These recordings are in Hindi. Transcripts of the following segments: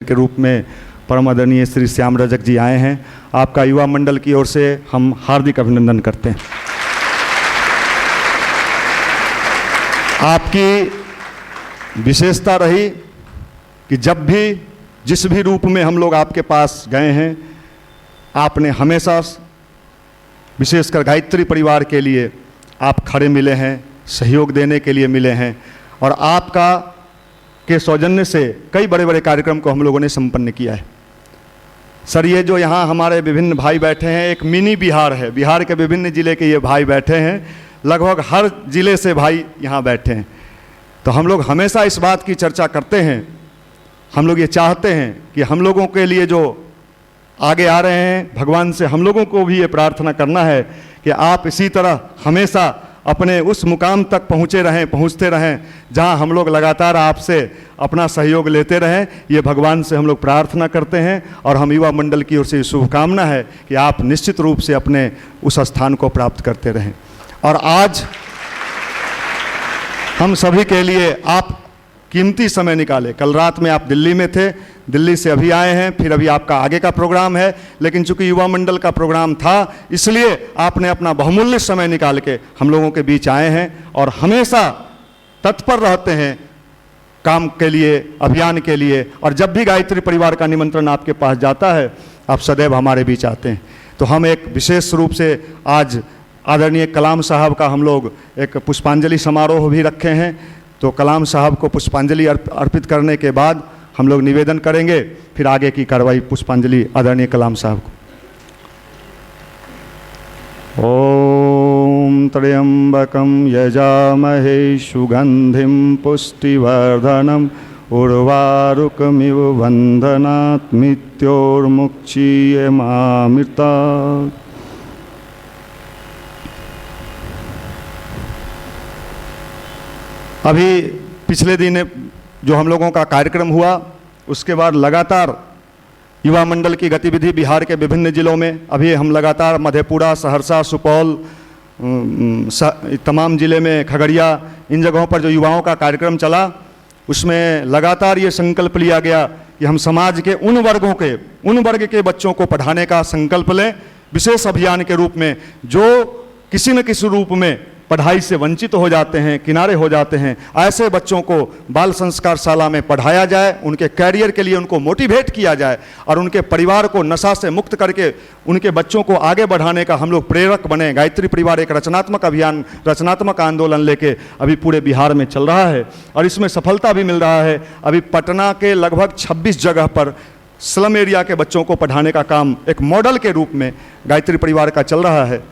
के रूप में परम आदरणीय श्री श्याम रजक जी आए हैं। आपका युवा मंडल की ओर से हम हार्दिक अभिनंदन करते हैं। आपकी विशेषता रही कि जब भी जिस भी रूप में हम लोग आपके पास गए हैं, आपने हमेशा विशेषकर गायत्री परिवार के लिए आप खड़े मिले हैं, सहयोग देने के लिए मिले हैं और आपका के सौजन्य से कई बड़े बड़े कार्यक्रम को हम लोगों ने संपन्न किया है। सर, ये जो यहाँ हमारे विभिन्न भाई बैठे हैं, एक मिनी बिहार है। बिहार के विभिन्न ज़िले के ये भाई बैठे हैं, लगभग हर ज़िले से भाई यहाँ बैठे हैं। तो हम लोग हमेशा इस बात की चर्चा करते हैं, हम लोग ये चाहते हैं कि हम लोगों के लिए जो आगे आ रहे हैं, भगवान से हम लोगों को भी ये प्रार्थना करना है कि आप इसी तरह हमेशा अपने उस मुकाम तक पहुँचते रहें जहाँ हम लोग लगातार आपसे अपना सहयोग लेते रहें। ये भगवान से हम लोग प्रार्थना करते हैं और हम युवा मंडल की ओर से शुभकामना है कि आप निश्चित रूप से अपने उस स्थान को प्राप्त करते रहें। और आज हम सभी के लिए आप कीमती समय निकाले। कल रात में आप दिल्ली में थे, दिल्ली से अभी आए हैं, फिर अभी आपका आगे का प्रोग्राम है, लेकिन चूंकि युवा मंडल का प्रोग्राम था इसलिए आपने अपना बहुमूल्य समय निकाल के हम लोगों के बीच आए हैं और हमेशा तत्पर रहते हैं काम के लिए, अभियान के लिए। और जब भी गायत्री परिवार का निमंत्रण आपके पास जाता है, आप सदैव हमारे बीच आते हैं। तो हम एक विशेष रूप से आज आदरणीय कलाम साहब का हम लोग एक पुष्पांजलि समारोह भी रखे हैं। तो कलाम साहब को पुष्पांजलि अर्पित करने के बाद हम लोग निवेदन करेंगे, फिर आगे की कार्रवाई पुष्पांजलि आदरणीय कलाम साहब को। ओम त्र्यंबकं यजामहे सुगंधिं पुष्टिवर्धनम् उर्वारुकमिव बन्धनात् मृत्योर्मुक्षीयमामृतात्। अभी पिछले दिन जो हम लोगों का कार्यक्रम हुआ, उसके बाद लगातार युवा मंडल की गतिविधि बिहार के विभिन्न जिलों में, अभी हम लगातार मधेपुरा, सहरसा, सुपौल, तमाम ज़िले में, खगड़िया, इन जगहों पर जो युवाओं का कार्यक्रम चला, उसमें लगातार ये संकल्प लिया गया कि हम समाज के उन वर्ग के बच्चों को पढ़ाने का संकल्प लें, विशेष अभियान के रूप में, जो किसी न किसी रूप में पढ़ाई से वंचित हो जाते हैं, किनारे हो जाते हैं। ऐसे बच्चों को बाल संस्कार शाला में पढ़ाया जाए, उनके कैरियर के लिए उनको मोटिवेट किया जाए और उनके परिवार को नशा से मुक्त करके उनके बच्चों को आगे बढ़ाने का हम लोग प्रेरक बने। गायत्री परिवार एक रचनात्मक अभियान, रचनात्मक आंदोलन लेके अभी पूरे बिहार में चल रहा है और इसमें सफलता भी मिल रहा है। अभी पटना के लगभग 26 जगह पर स्लम एरिया के बच्चों को पढ़ाने का काम एक मॉडल के रूप में गायत्री परिवार का चल रहा है।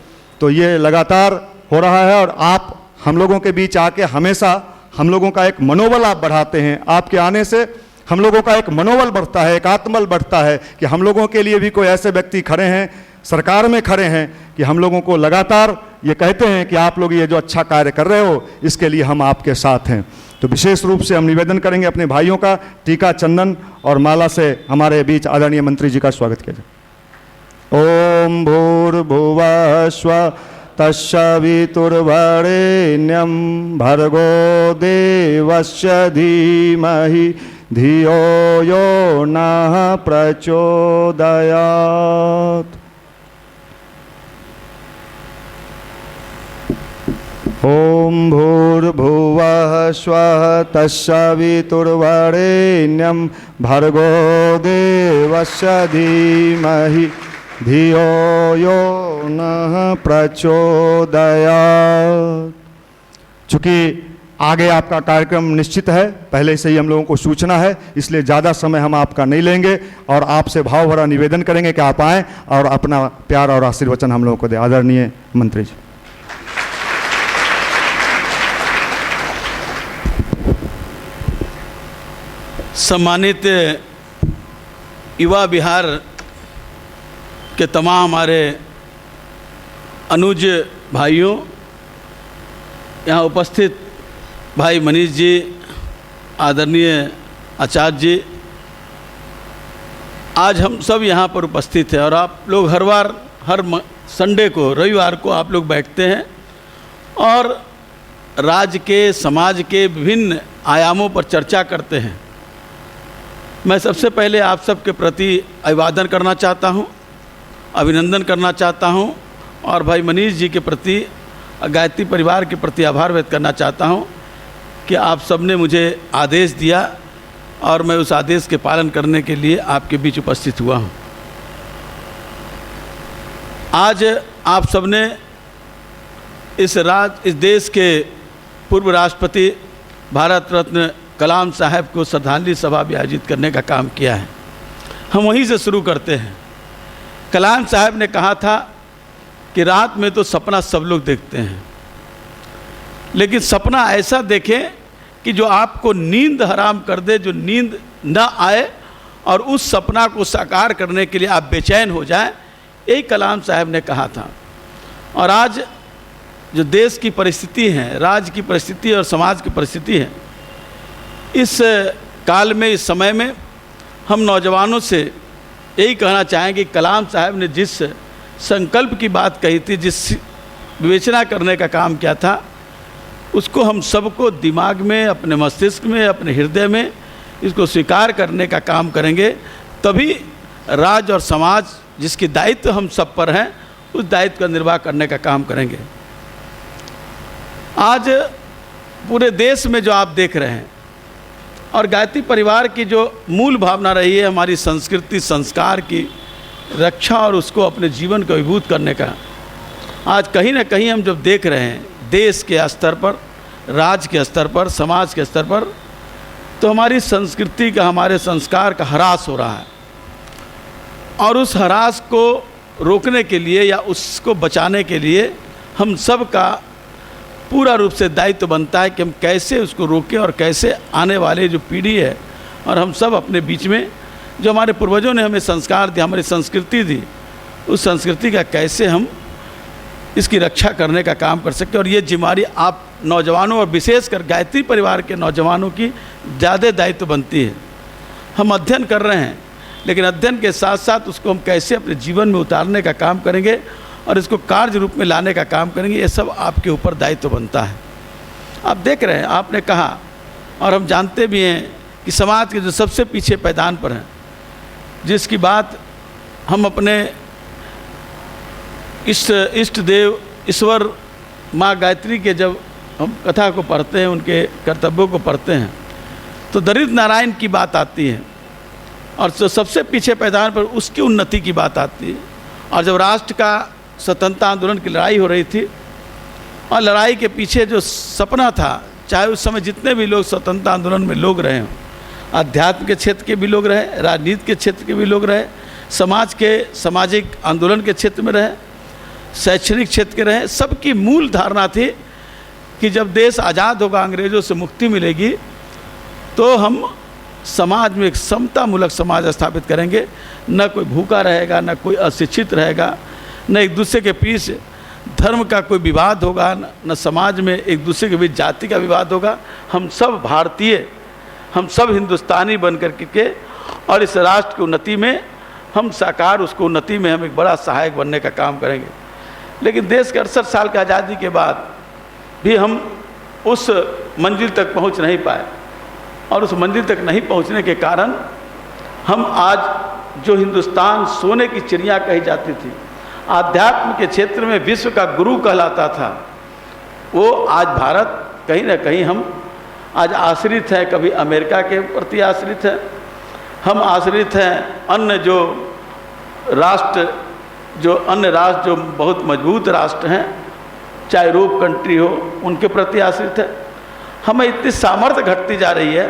तो ये लगातार हो रहा है और आप हम लोगों के बीच आके हमेशा हम लोगों का एक मनोबल आप बढ़ाते हैं। आपके आने से हम लोगों का एक मनोबल बढ़ता है, एक आत्मबल बढ़ता है कि हम लोगों के लिए भी कोई ऐसे व्यक्ति खड़े हैं, सरकार में खड़े हैं कि हम लोगों को लगातार ये कहते हैं कि आप लोग ये जो अच्छा कार्य कर रहे हो, इसके लिए हम आपके साथ हैं। तो विशेष रूप से हम निवेदन करेंगे अपने भाइयों का टीका, चंदन और माला से हमारे बीच आदरणीय मंत्री जी का स्वागत किया जाए। ओम भूर्भुवः स्वः तत्सवितुर्वरेण्यं भर्गो देवस्य धीमहि धियो यो नः प्रचोदयात्। ओम भूर्भुवः स्वः तत्सवितुर्वरेण्यं भर्गो देवस्य धीमहि धियो यो नः प्रचोदयात्। चूँकि आगे आपका कार्यक्रम निश्चित है, पहले से ही हम लोगों को सूचना है, इसलिए ज़्यादा समय हम आपका नहीं लेंगे और आपसे भाव भरा निवेदन करेंगे कि आप आएँ और अपना प्यार और आशीर्वचन हम लोगों को दें। आदरणीय मंत्री जी। सम्मानित युवा बिहार के तमाम हमारे अनुज भाइयों, यहाँ उपस्थित भाई मनीष जी, आदरणीय आचार्य जी, आज हम सब यहाँ पर उपस्थित हैं और आप लोग हर संडे को, रविवार को आप लोग बैठते हैं और राज्य के, समाज के विभिन्न आयामों पर चर्चा करते हैं। मैं सबसे पहले आप सबके प्रति अभिवादन करना चाहता हूँ, अभिनंदन करना चाहता हूँ और भाई मनीष जी के प्रति, गायत्री परिवार के प्रति आभार व्यक्त करना चाहता हूँ कि आप सबने मुझे आदेश दिया और मैं उस आदेश के पालन करने के लिए आपके बीच उपस्थित हुआ हूँ। आज आप सबने इस देश के पूर्व राष्ट्रपति भारत रत्न कलाम साहब को श्रद्धांजलि सभा भी आयोजित करने का काम किया है। हम वहीं से शुरू करते हैं। कलाम साहब ने कहा था कि रात में तो सपना सब लोग देखते हैं, लेकिन सपना ऐसा देखें कि जो आपको नींद हराम कर दे, जो नींद न आए और उस सपना को साकार करने के लिए आप बेचैन हो जाएं। यही कलाम साहब ने कहा था। और आज जो देश की परिस्थिति है, राज्य की परिस्थिति और समाज की परिस्थिति है, इस काल में, इस समय में हम नौजवानों से यही कहना चाहेंगे कि कलाम साहब ने जिस संकल्प की बात कही थी, जिस विवेचना करने का काम किया था, उसको हम सबको दिमाग में, अपने मस्तिष्क में, अपने हृदय में इसको स्वीकार करने का काम करेंगे, तभी राज्य और समाज जिसकी दायित्व हम सब पर हैं, उस दायित्व का निर्वाह करने का काम करेंगे। आज पूरे देश में जो आप देख रहे हैं और गायत्री परिवार की जो मूल भावना रही है हमारी संस्कृति संस्कार की रक्षा और उसको अपने जीवन को अभिभूत करने का, आज कहीं ना कहीं हम जब देख रहे हैं देश के स्तर पर, राज्य के स्तर पर, समाज के स्तर पर, तो हमारी संस्कृति का, हमारे संस्कार का ह्रास हो रहा है। और उस ह्रास को रोकने के लिए या उसको बचाने के लिए हम सब का पूरा रूप से दायित्व बनता है कि हम कैसे उसको रोकें और कैसे आने वाले जो पीढ़ी है और हम सब अपने बीच में जो हमारे पूर्वजों ने हमें संस्कार दिया, हमारी संस्कृति दी, उस संस्कृति का कैसे हम इसकी रक्षा करने का काम कर सकते। और ये जिम्मेदारी आप नौजवानों और विशेषकर गायत्री परिवार के नौजवानों की ज़्यादा दायित्व बनती है। हम अध्ययन कर रहे हैं, लेकिन अध्ययन के साथ साथ उसको हम कैसे अपने जीवन में उतारने का काम करेंगे और इसको कार्य रूप में लाने का काम करेंगे, ये सब आपके ऊपर दायित्व बनता है। आप देख रहे हैं, आपने कहा और हम जानते भी हैं कि समाज के जो सबसे पीछे पैदान पर हैं, जिसकी बात हम अपने इष्ट देव ईश्वर माँ गायत्री के जब हम कथा को पढ़ते हैं, उनके कर्तव्यों को पढ़ते हैं, तो दरिद्र नारायण की बात आती है और जो सबसे पीछे पैदान पर उसकी उन्नति की बात आती है। और जब राष्ट्र का स्वतंत्रता आंदोलन की लड़ाई हो रही थी और लड़ाई के पीछे जो सपना था, चाहे उस समय जितने भी लोग स्वतंत्रता आंदोलन में लोग रहे हों, अध्यात्म के क्षेत्र के भी लोग रहे, राजनीति के क्षेत्र के भी लोग रहे, समाज के सामाजिक आंदोलन के क्षेत्र में रहे, शैक्षणिक क्षेत्र के रहे, सबकी मूल धारणा थी कि जब देश आज़ाद होगा, अंग्रेज़ों से मुक्ति मिलेगी, तो हम समाज में एक समतामूलक समाज स्थापित करेंगे। न कोई भूखा रहेगा, न कोई अशिक्षित रहेगा, न एक दूसरे के बीच धर्म का कोई विवाद होगा, न समाज में एक दूसरे के बीच जाति का विवाद होगा। हम सब भारतीय, हम सब हिंदुस्तानी बन कर के और इस राष्ट्र की उन्नति में हम साकार, उसको उन्नति में हम एक बड़ा सहायक बनने का काम करेंगे। लेकिन देश के 68 साल की आज़ादी के बाद भी हम उस मंजिल तक पहुंच नहीं पाए और उस मंजिल तक नहीं पहुंचने के कारण हम आज जो हिंदुस्तान सोने की चिड़िया कही जाती थी, आध्यात्म के क्षेत्र में विश्व का गुरु कहलाता था, वो आज भारत कहीं ना कहीं हम आज आश्रित हैं, कभी अमेरिका के प्रति आश्रित हैं, हम आश्रित हैं अन्य जो अन्य राष्ट्र जो बहुत मजबूत राष्ट्र हैं, चाहे यूरोप कंट्री हो, उनके प्रति आश्रित है। हमें इतनी सामर्थ्य घटती जा रही है